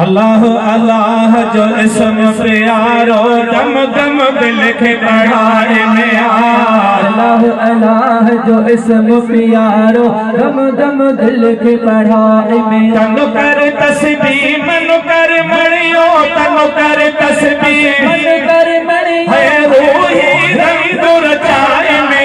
अल्लाह अल्लाह जो इसम प्यारो दम दम दिल के बढ़ाए में अल्लाह अल्लाह जो इसम प्यारो दम दम दिल के बढ़ाए में तनु कर तस्बीह मन कर मणियो तनु कर तस्बीह मन कर मणियो है रूही रंग रचाए में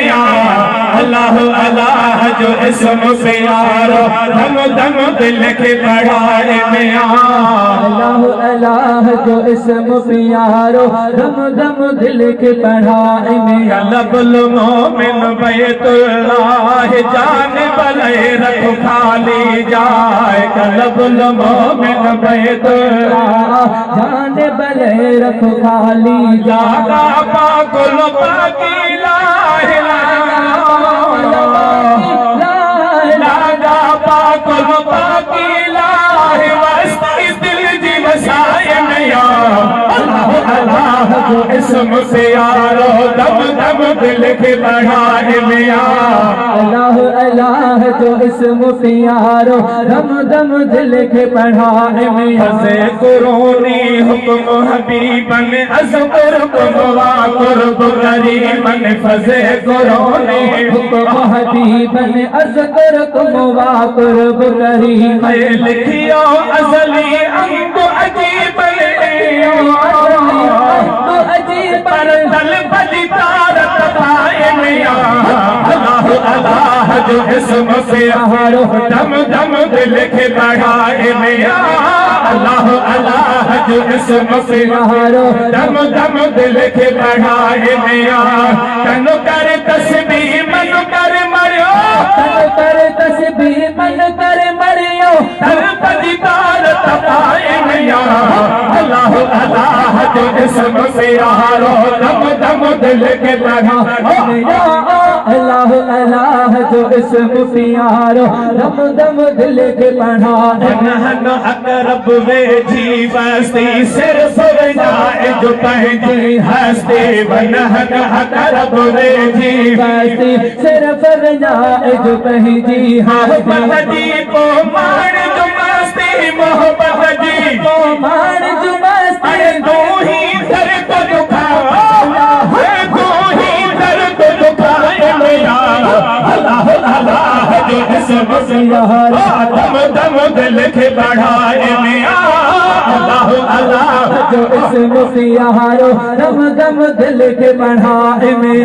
अल्लाह अल्लाह जो इसम प्यारो दम दम दिल के बढ़ाए में अल्लाह अल्लाह जो इसम प्यारो दम दम दिल के बढ़ाए में कलबुल मोमिन बैतुल्लाह जान बले रख खाली जाए कलबुल मोमिन बैतुल्लाह जान बले रख खाली जागा पाकुल पाकीला लागा पाकुल पाकीला वस्ती दिल जी वसाए मैया अल्लाह जो इसम प्यारो दम दम दिल के बढ़ाए में अल्लाह अल्लाह जो इसम प्यारो दम दम दिल के बढ़ाए में फज़े कुरूनी हुक्म हबीबन अज़बर कुरवा कुर्ब गरीबन फज़े कुरूनी हुक्म हबीबन अज़कर कुमवा कुर्ब करीम लिखियो अज़ली अंग अजीब अजीब पर दल बदी तारत पाए मिया अल्लाह अल्लाह जो इसम प्यारो दम दम दिल के बढ़ाए मिया अल्लाह अल्लाह जो इसम प्यारो दम दम दिल के बढ़ाए मिया तनु कर तस्बीह मन कर मरियो तन कर तस्बीह मन कर मरियो दल बदी तारत पाए मिया अल्लाह अल्लाह जो इसम प्यारो दम दम दिल के बढ़ाए मिया अल्लाह अल्लाह जो इसम प्यारो दम दम दिल के बढ़ाए नहन अकरब वे जी बस्ती सिर्फ जाए जो पहली हस्ती वनहन अकरब वे जी बस्ती सिर्फ जाए जो पहली मोहब्बत जी को मार जो मस्ती मोहब्बत जी को मार जो मस्ती दो ही दर को दुखाए दो ही दर को दुखाए मेरा अल्लाह अल्लाह जो इसम प्यारो दम दम दिल के बढ़ाए मेरा अल्लाह अल्लाह जो इसम प्यारो दम दम दिल के बढ़ाए में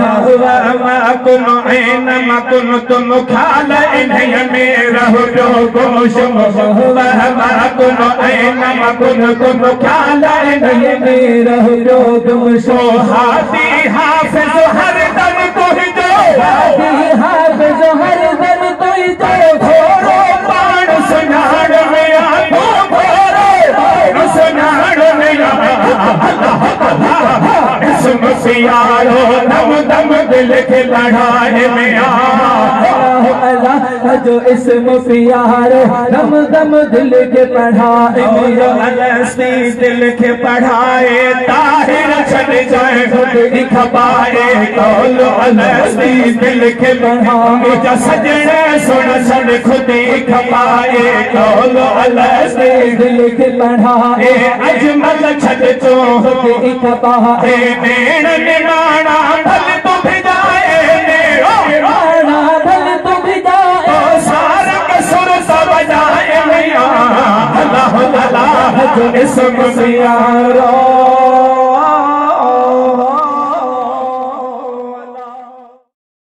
कुन ऐन मकुन तुम खाल इन्हें मेरा हो जो गोशम कुन ऐन मकुन तुम खाल इन्हें मेरा जो तुम सो हाथी हाफिज हर दम तुह जो हाफिज हर दम तुझ जो थोरो पाण सुनाड़ मेरा थोरो पाण सुनाड़ मेरा इसम प्यारो दम दम दिल के बढ़ाए में अल्लाह जो इसम प्यारो दम दम दिल के बढ़ाए अलस्ती दिल के पढ़ाए ताहिर छन जाए खुद खपाए कौल अलस्ती दिल के पढ़ाए जा सजने सुन सुन खुद खपाए कौल अलस्ती दिल के बढ़ाए अजमल छद तो खपाए मेण निमाणा भल तू भिजाए राणा भल तू भी जाए सारा कसुर सब जाए मैया अल्लाह अल्लाह जो इसम प्यारो